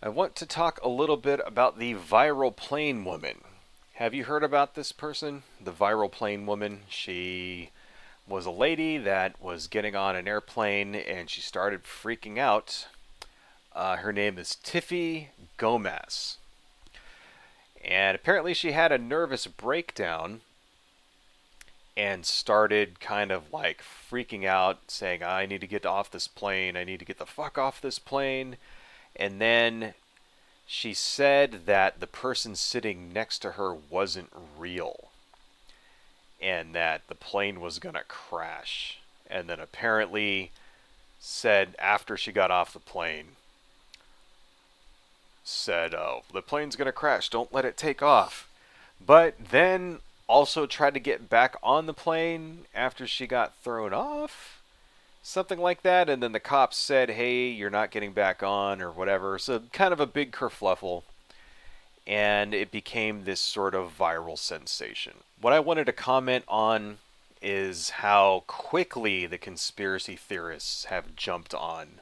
I want to talk a little bit about the viral plane woman. Have you heard about this person? The viral plane woman. She was a lady that was getting on an airplane and she started freaking out. Her name is Tiffy Gomez. And apparently she had a nervous breakdown and started kind of like freaking out, saying, I need to get off this plane. I need to get the fuck off this plane. And then she said that the person sitting next to her wasn't real and that the plane was going to crash. And then apparently said after she got off the plane, said, oh, the plane's going to crash. Don't let it take off. But then also tried to get back on the plane after she got thrown off. Something like that. And then the cops said, hey, you're not getting back on or whatever. So kind of a big kerfluffle. And it became this sort of viral sensation. What I wanted to comment on is how quickly the conspiracy theorists have jumped on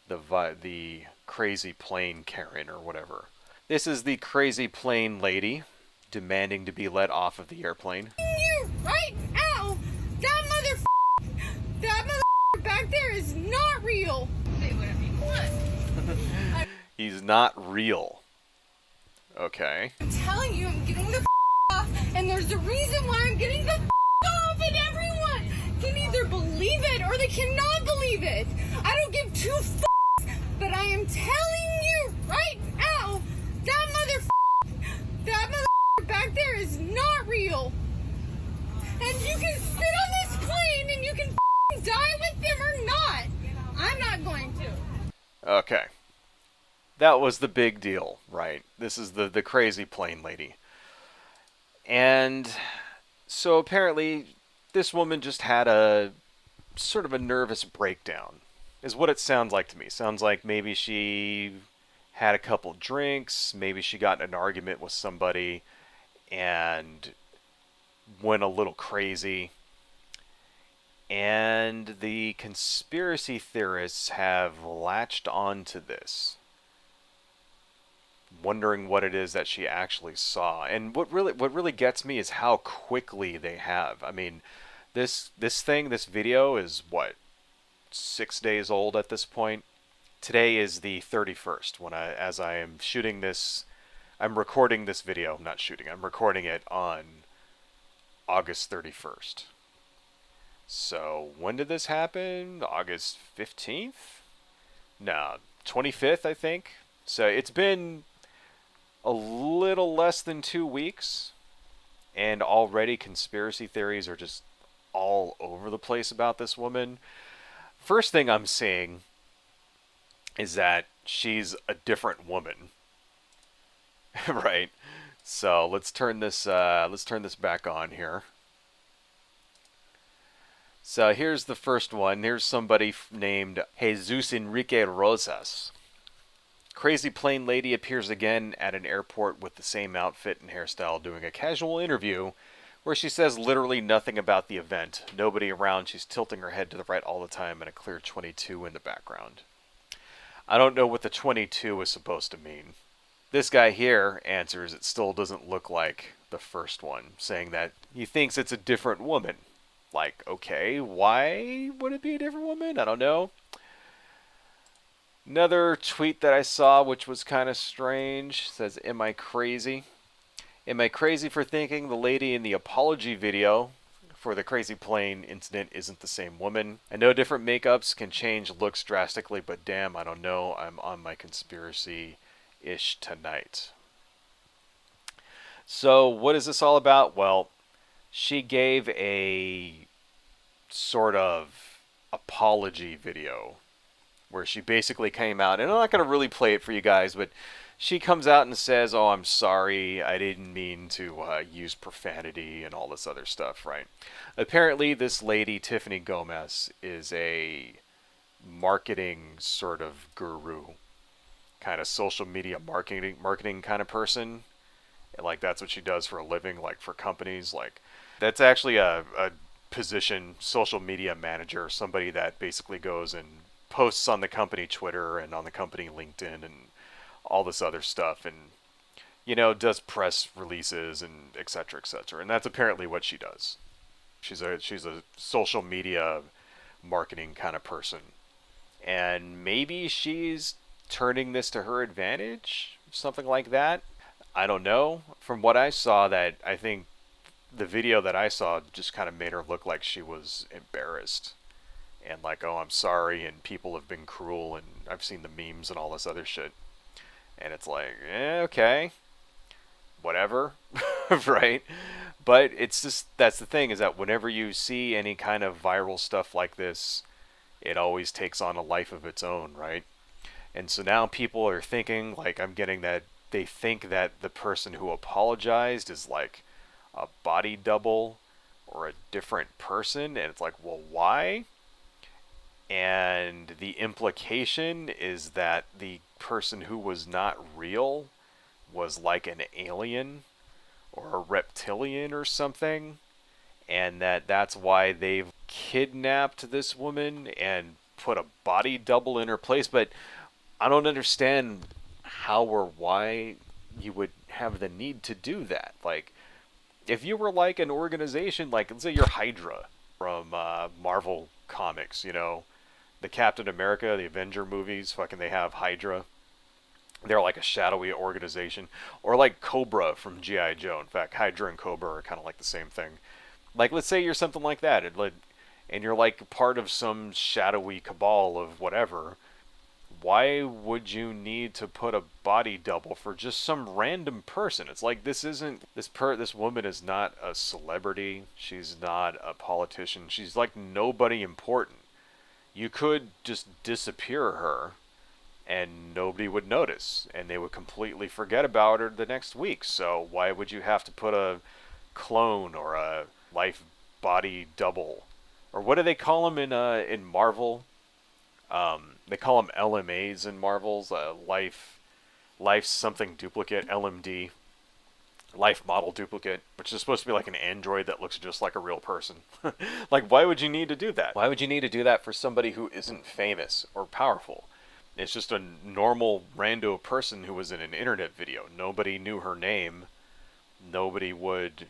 the crazy plane Karen or whatever. This is the crazy plane lady demanding to be let off of the airplane. You right now, that back there is not real. Say whatever you want. He's not real. Okay. I'm telling you, I'm getting the off, and there's a reason why I'm getting the off, and everyone can either believe it or they cannot believe it. I don't give two but I am telling you right now, that back there is not real. And you can sit on this plane and you can die with them or not. I'm not going to. Okay. That was the big deal, right? This is the crazy plane lady. And so apparently this woman just had a sort of a nervous breakdown, is what it sounds like to me. Sounds like maybe she had a couple drinks, maybe she got in an argument with somebody and went a little crazy. And the conspiracy theorists have latched onto this, wondering what it is that she actually saw. And what really gets me is how quickly they have. I mean, this video is what, 6 days old at this point. Today is the 31st as I am shooting this. I'm recording this video. I'm not shooting. I'm recording it on August 31st. So when did this happen? August 15th? No, 25th, I think. So it's been a little less than 2 weeks, and already conspiracy theories are just all over the place about this woman. First thing I'm seeing is that she's a different woman. Right? So let's turn this back on here. So here's the first one. Here's somebody named Jesus Enrique Rosas. Crazy plane lady appears again at an airport with the same outfit and hairstyle doing a casual interview where she says literally nothing about the event. Nobody around. She's tilting her head to the right all the time and a clear 22 in the background. I don't know what the 22 is supposed to mean. This guy here answers it still doesn't look like the first one, saying that he thinks it's a different woman. Like, okay, why would it be a different woman? I don't know. Another tweet that I saw, which was kind of strange, says, am I crazy? Am I crazy for thinking the lady in the apology video for the crazy plane incident isn't the same woman? I know different makeups can change looks drastically, but damn, I don't know. I'm on my conspiracy-ish tonight. So what is this all about? Well, she gave a sort of apology video where she basically came out, and I'm not going to really play it for you guys, but she comes out and says, oh, I'm sorry, I didn't mean to use profanity and all this other stuff, right? Apparently, this lady, Tiffany Gomez, is a marketing sort of guru, kind of social media marketing kind of person. And, like, that's what she does for a living, like, for companies. Like, that's actually a position, social media manager, somebody that basically goes and posts on the company Twitter and on the company LinkedIn and all this other stuff, and does press releases and etc. etc. And that's apparently what she does. She's a social media marketing kind of person, and maybe she's turning this to her advantage, something like that. I don't know. From what I saw, that I think the video that I saw just kind of made her look like she was embarrassed and like, oh, I'm sorry, and people have been cruel, and I've seen the memes and all this other shit. And it's like, okay, whatever, right? But it's just, that's the thing, is that whenever you see any kind of viral stuff like this, it always takes on a life of its own, right? And so now people are thinking, like, I'm getting that they think that the person who apologized is like a body double or a different person. And it's like, well, why? And the implication is that the person who was not real was like an alien or a reptilian or something, and that's why they've kidnapped this woman and put a body double in her place. But I don't understand how or why you would have the need to do that. Like, if you were like an organization, like let's say you're Hydra from Marvel Comics, the Captain America, the Avenger movies, fucking they have Hydra. They're like a shadowy organization. Or like Cobra from G.I. Joe. In fact, Hydra and Cobra are kind of like the same thing. Like, let's say you're something like that, and you're like part of some shadowy cabal of whatever. Why would you need to put a body double for just some random person? It's like, this isn't this woman is not a celebrity. She's not a politician. She's like nobody important. You could just disappear her and nobody would notice, and they would completely forget about her the next week. So why would you have to put a clone or a life body double, or what do they call them in Marvel? They call them LMAs in Marvel's life something duplicate, LMD, life model duplicate, which is supposed to be like an android that looks just like a real person. Like, why would you need to do that? Why would you need to do that for somebody who isn't famous or powerful? It's just a normal rando person who was in an internet video. Nobody knew her name. Nobody would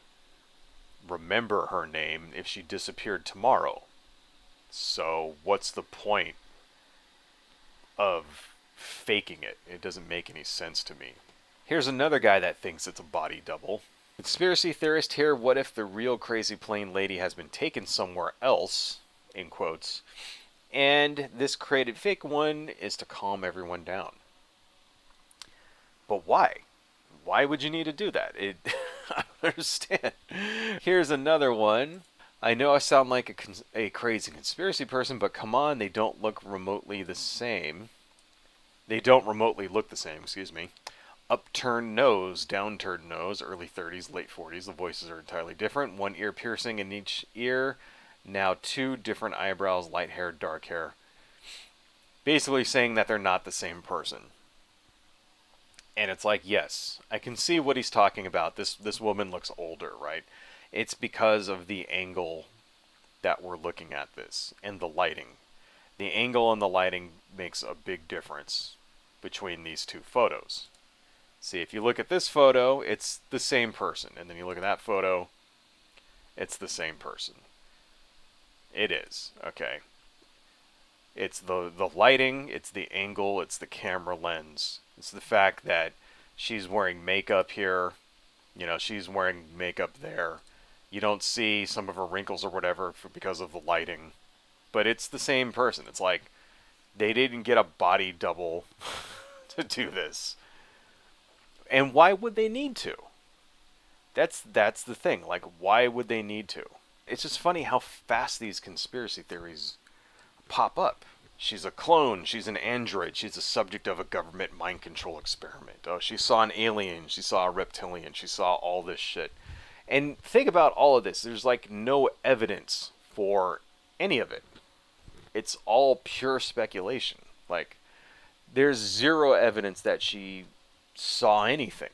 remember her name if she disappeared tomorrow. So what's the point of faking it? It doesn't make any sense to me. Here's another guy that thinks it's a body double. Conspiracy theorist here, what if the real crazy plane lady has been taken somewhere else, in quotes, and this created fake one is to calm everyone down? But why? Why would you need to do that? I don't understand. Here's another one. I know I sound like a crazy conspiracy person, but come on, they don't look remotely the same. They don't remotely look the same, excuse me. Upturned nose, downturned nose, early 30s, late 40s. The voices are entirely different. One ear piercing in each ear. Now 2 different eyebrows, light hair, dark hair. Basically saying that they're not the same person. And it's like, yes, I can see what he's talking about. This woman looks older, right? It's because of the angle that we're looking at this and the lighting. The angle and the lighting makes a big difference between these two photos. See, if you look at this photo, it's the same person. And then you look at that photo, it's the same person. It is, okay. It's the lighting, it's the angle, it's the camera lens. It's the fact that she's wearing makeup here. She's wearing makeup there. You don't see some of her wrinkles or whatever because of the lighting. But it's the same person. It's like they didn't get a body double to do this. And why would they need to? That's the thing. Like, why would they need to? It's just funny how fast these conspiracy theories pop up. She's a clone. She's an android. She's a subject of a government mind control experiment. Oh, she saw an alien. She saw a reptilian. She saw all this shit. And think about all of this. There's like no evidence for any of it. It's all pure speculation. Like, there's zero evidence that she saw anything.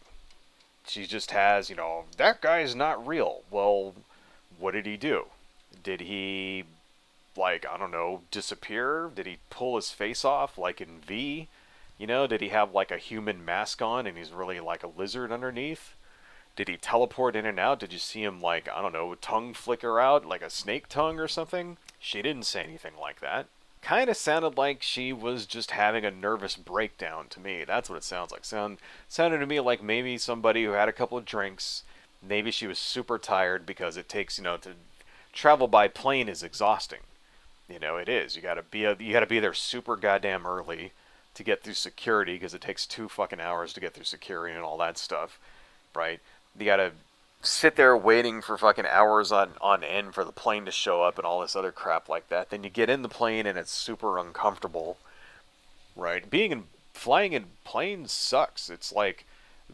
She just has, that guy's not real. Well, what did he do? Did he, like, I don't know, disappear? Did he pull his face off like in V? You know, did he have like a human mask on and he's really like a lizard underneath? Did he teleport in and out? Did you see him, like, I don't know, tongue flicker out like a snake tongue or something? She didn't say anything like that. Kind of sounded like she was just having a nervous breakdown to me. That's what it sounds like. Sounded to me like maybe somebody who had a couple of drinks. Maybe she was super tired because it takes, to travel by plane is exhausting. It is. You gotta be there super goddamn early to get through security because it takes 2 fucking hours to get through security and all that stuff, right? You gotta sit there waiting for fucking hours on end for the plane to show up and all this other crap like that. Then you get in the plane and it's super uncomfortable, right? Flying in planes sucks. It's like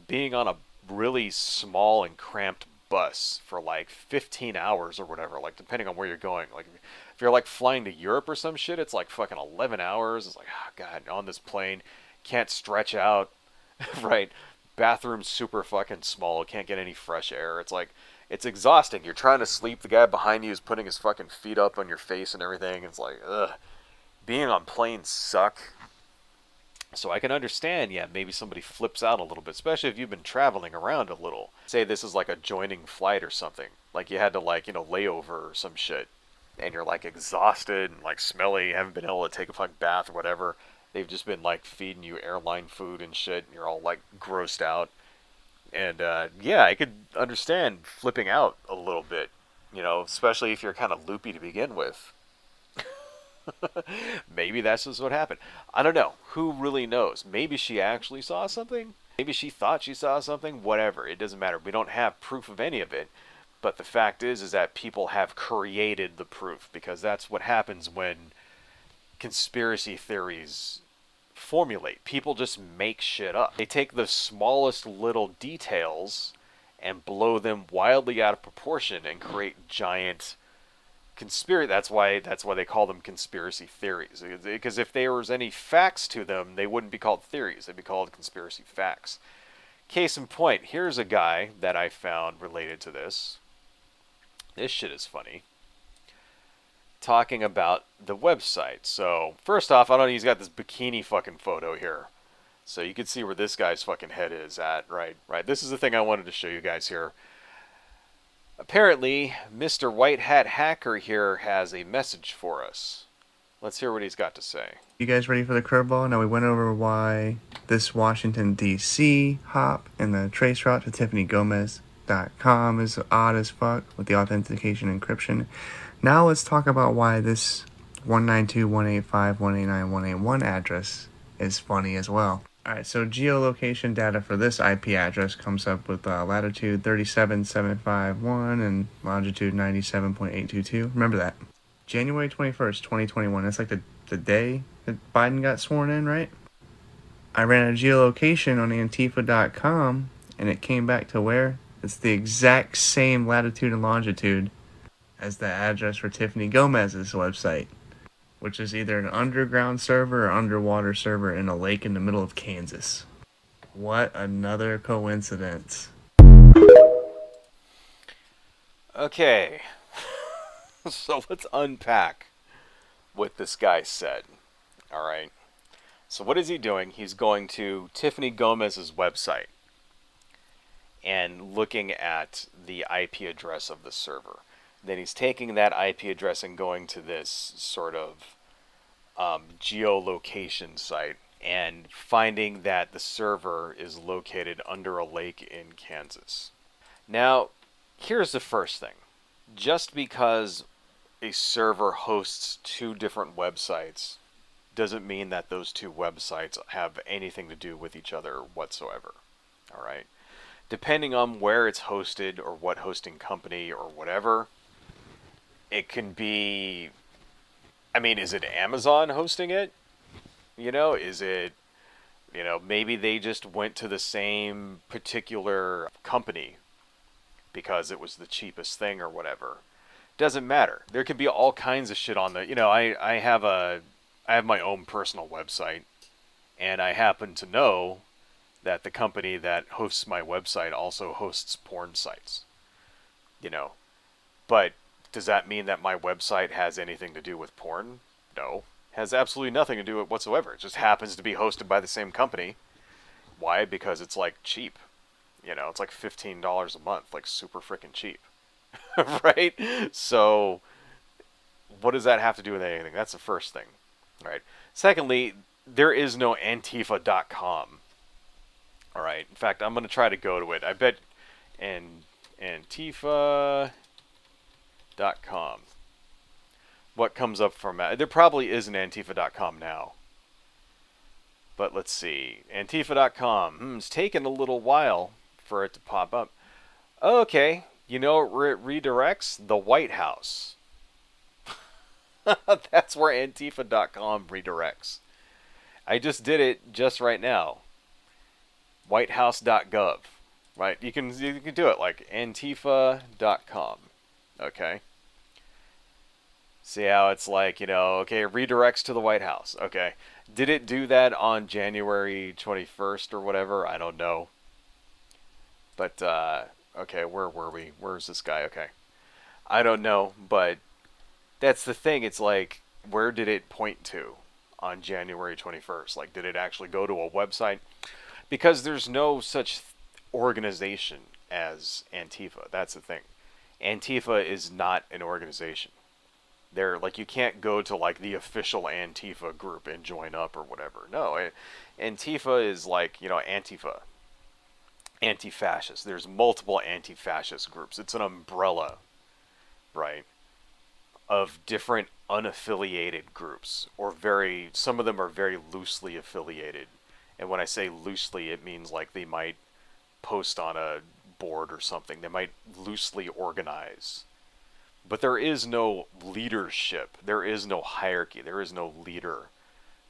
being on a really small and cramped bus for like 15 hours or whatever, like depending on where you're going. Like if you're like flying to Europe or some shit, it's like fucking 11 hours. It's like, oh god, on this plane, can't stretch out, right? Bathroom's super fucking small, can't get any fresh air. It's like, it's exhausting. You're trying to sleep, the guy behind you is putting his fucking feet up on your face and everything. It's like, ugh. Being on planes suck. So I can understand, yeah, maybe somebody flips out a little bit, especially if you've been traveling around a little. Say this is like a joining flight or something. Like you had to like, layover or some shit. And you're like exhausted and like smelly, haven't been able to take a fucking bath or whatever. They've just been like feeding you airline food and shit, and you're all like grossed out. And yeah, I could understand flipping out a little bit, especially if you're kind of loopy to begin with. Maybe that's just what happened. I don't know. Who really knows? Maybe she actually saw something. Maybe she thought she saw something. Whatever. It doesn't matter. We don't have proof of any of it. But the fact is that people have created the proof, because that's what happens when conspiracy theories formulate. People just make shit up. They take the smallest little details and blow them wildly out of proportion and create giant conspiracy. That's why they call them conspiracy theories. Because if there was any facts to them, they wouldn't be called theories. They'd be called conspiracy facts. Case in point, here's a guy that I found related to this. This shit is funny. Talking about the website. So, first off, I don't know, he's got this bikini fucking photo here. So you can see where this guy's fucking head is at, right? Right. This is the thing I wanted to show you guys here. Apparently, Mr. White Hat Hacker here has a message for us. Let's hear what he's got to say. You guys ready for the curveball? Now we went over why this Washington, D.C. hop and the trace route to TiffanyGomez.com is odd as fuck with the authentication encryption. Now let's talk about why this 192.185.189.181 address is funny as well. Alright, so geolocation data for this IP address comes up with latitude 37.751 and longitude 97.822. Remember that. January 21st, 2021. That's like the day that Biden got sworn in, right? I ran a geolocation on Antifa.com and it came back to where? It's the exact same latitude and longitude as the address for Tiffany Gomez's website, which is either an underground server or underwater server in a lake in the middle of Kansas. What another coincidence. Okay. So let's unpack what this guy said. Alright. So what is he doing? He's going to Tiffany Gomez's website and looking at the IP address of the server. Then he's taking that IP address and going to this sort of geolocation site and finding that the server is located under a lake in Kansas. Now, here's the first thing. Just because a server hosts two different websites doesn't mean that those two websites have anything to do with each other whatsoever. All right? Depending on where it's hosted or what hosting company or whatever, it can be, is it Amazon hosting it? Is it, maybe they just went to the same particular company because it was the cheapest thing or whatever. Doesn't matter. There can be all kinds of shit on the, I have my own personal website, and I happen to know that the company that hosts my website also hosts porn sites. But does that mean that my website has anything to do with porn? No. Has absolutely nothing to do with it whatsoever. It just happens to be hosted by the same company. Why? Because it's like cheap. You know, it's like $15 a month, like super freaking cheap. Right? So, what does that have to do with anything? That's the first thing. Right? Secondly, there is no Antifa.com. All right. In fact, I'm going to try to go to it. I bet Antifa.com. What comes up from that? There probably is an Antifa.com now. But let's see. Antifa.com. It's taken a little while for it to pop up. Okay. You know where it redirects? The White House. That's where Antifa.com redirects. I just did it just right now. Whitehouse.gov. Right? You can do it like Antifa.com. Okay. See how it's like, you know, okay, it redirects to the White House. Okay. Did it do that on January 21st or whatever? I don't know. But, okay, where were we? Where's this guy? Okay. I don't know, but that's the thing. It's like, where did it point to on January 21st? Like, did it actually go to a website? Because there's no such organization as Antifa. That's the thing. Antifa is not an organization. They're like, you can't go to like the official Antifa group and join up or whatever. No, Antifa is like, you know, Antifa, anti-fascist. There's multiple anti-fascist groups. It's an umbrella, right, of different unaffiliated groups, or some of them are very loosely affiliated. And when I say loosely, it means like they might post on a board or something. They might loosely organize. But there is no leadership. There is no hierarchy. There is no leader.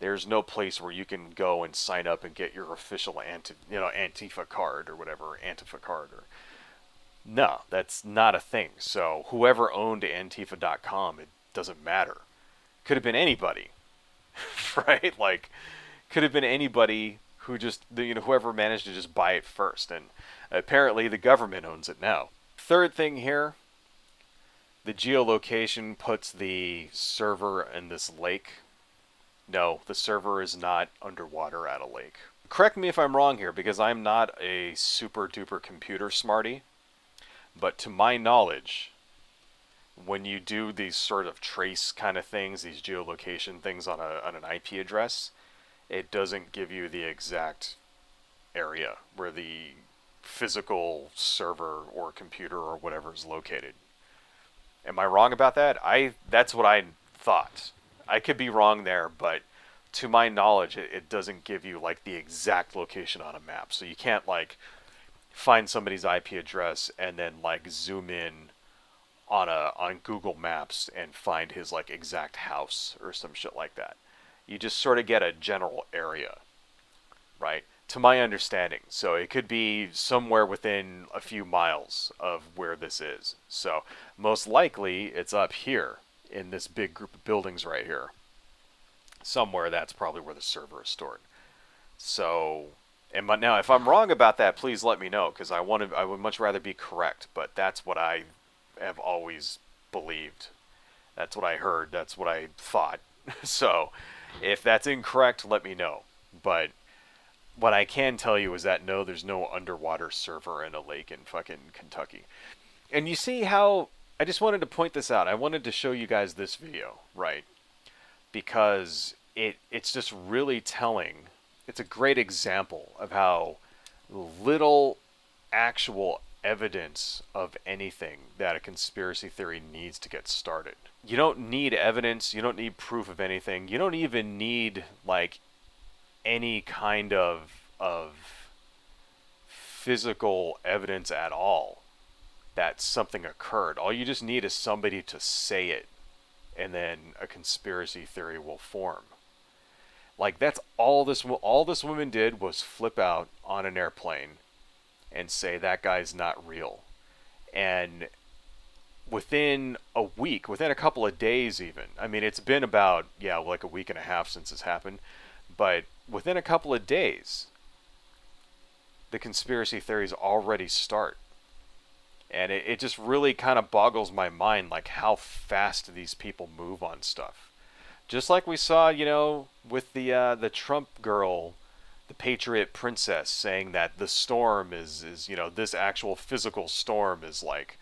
There's no place where you can go and sign up and get your official Antifa card or whatever, Antifa card. No, that's not a thing. So whoever owned Antifa.com, it doesn't matter. Could have been anybody, right? Like, could have been anybody who just, whoever managed to just buy it first. And apparently the government owns it now. Third thing here. The geolocation puts the server in this lake. No, the server is not underwater at a lake. Correct me if I'm wrong here, because I'm not a super duper computer smarty. But to my knowledge, when you do these sort of trace kind of things, these geolocation things on an IP address, it doesn't give you the exact area where the physical server or computer or whatever is located. Am I wrong about that? That's what I thought. I could be wrong there, but to my knowledge, it doesn't give you like the exact location on a map. So you can't like find somebody's IP address and then like zoom in on Google Maps and find his like exact house or some shit like that. You just sort of get a general area, right? To my understanding. So it could be somewhere within a few miles of where this is. So most likely it's up here in this big group of buildings right here. Somewhere that's probably where the server is stored. So, now if I'm wrong about that, please let me know, because I would much rather be correct. But that's what I have always believed. That's what I heard. That's what I thought. So if that's incorrect, let me know. But what I can tell you is that no, there's no underwater server in a lake in fucking Kentucky. And you see how, I just wanted to point this out. I wanted to show you guys this video, right? Because it's just really telling. It's a great example of how little actual evidence of anything that a conspiracy theory needs to get started. You don't need evidence. You don't need proof of anything. You don't even need, like, any kind of physical evidence at all that something occurred. All you just need is somebody to say it, and then a conspiracy theory will form. Like, that's all this woman did was flip out on an airplane and say that guy's not real. And within a week, within a couple of days even, I mean, it's been about, like a week and a half since this happened, but within a couple of days, the conspiracy theories already start. And it just really kind of boggles my mind, like, how fast these people move on stuff. Just like we saw, with the Trump girl, the Patriot Princess, saying that the storm is this actual physical storm is like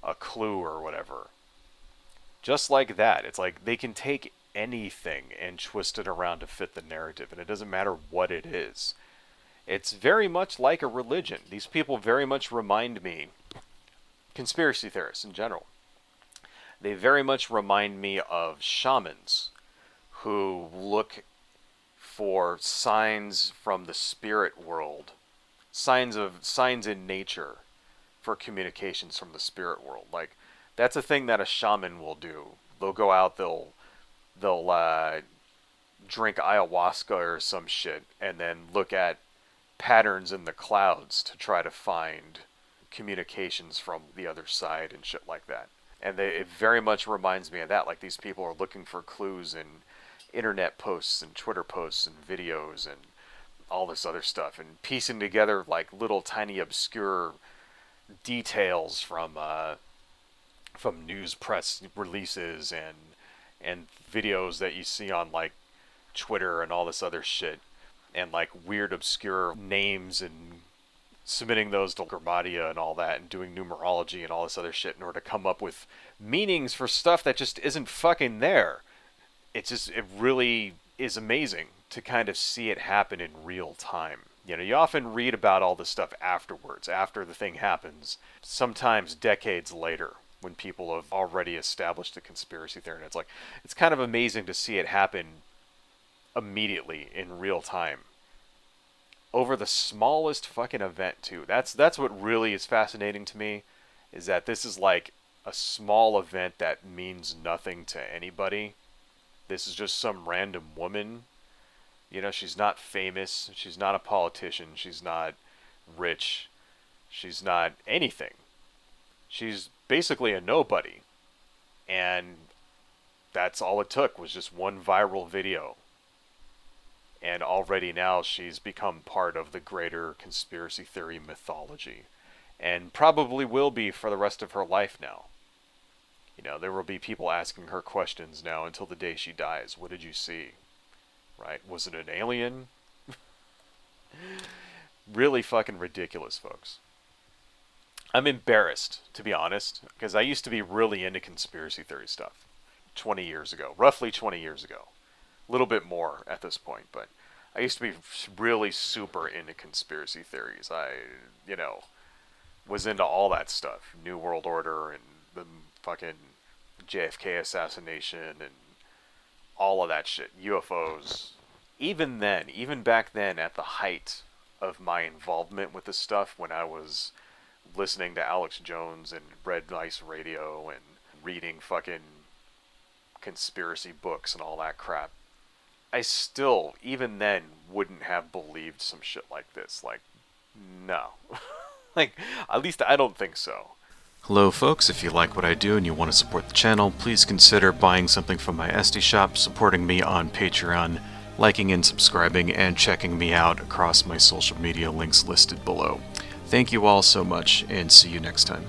a clue or whatever. Just like that, it's like they can take anything and twist it around to fit the narrative, and it doesn't matter what it is. It's very much like a religion. These people very much remind me, conspiracy theorists in general, they very much remind me of shamans who look for signs from the spirit world, signs in nature for communications from the spirit world. Like that's a thing that a shaman will do. They'll go out, they'll drink ayahuasca or some shit, and then look at patterns in the clouds to try to find communications from the other side and shit like that. And it very much reminds me of that. Like these people are looking for clues in internet posts and Twitter posts and videos and all this other stuff, and piecing together like little tiny obscure details from news press releases and videos that you see on like Twitter and all this other shit, and like weird obscure names, and submitting those to Chlamydia and all that, and doing numerology and all this other shit in order to come up with meanings for stuff that just isn't fucking there. It really is amazing to kind of see it happen in real time. You often read about all this stuff afterwards, after the thing happens, sometimes decades later, when people have already established a conspiracy theory. And it's kind of amazing to see it happen immediately in real time. Over the smallest fucking event, too. That's what really is fascinating to me, is that this is like a small event that means nothing to anybody. This is just some random woman. She's not famous. She's not a politician. She's not rich. She's not anything. She's basically a nobody. And that's all it took, was just one viral video. And already now she's become part of the greater conspiracy theory mythology. And probably will be for the rest of her life now. There will be people asking her questions now until the day she dies. What did you see? Right? Was it an alien? Really fucking ridiculous, folks. I'm embarrassed, to be honest, because I used to be really into conspiracy theory stuff 20 years ago, roughly 20 years ago. A little bit more at this point, but I used to be really super into conspiracy theories. I, was into all that stuff. New World Order and the fucking JFK assassination and all of that shit. UFOs. Even then, even back then, at the height of my involvement with this stuff, when I was listening to Alex Jones and Red Ice Radio and reading fucking conspiracy books and all that crap, I still, even then, wouldn't have believed some shit like this. Like, no. Like, at least I don't think so. Hello folks, if you like what I do and you want to support the channel, please consider buying something from my Etsy shop, supporting me on Patreon, liking and subscribing, and checking me out across my social media links listed below. Thank you all so much, and see you next time.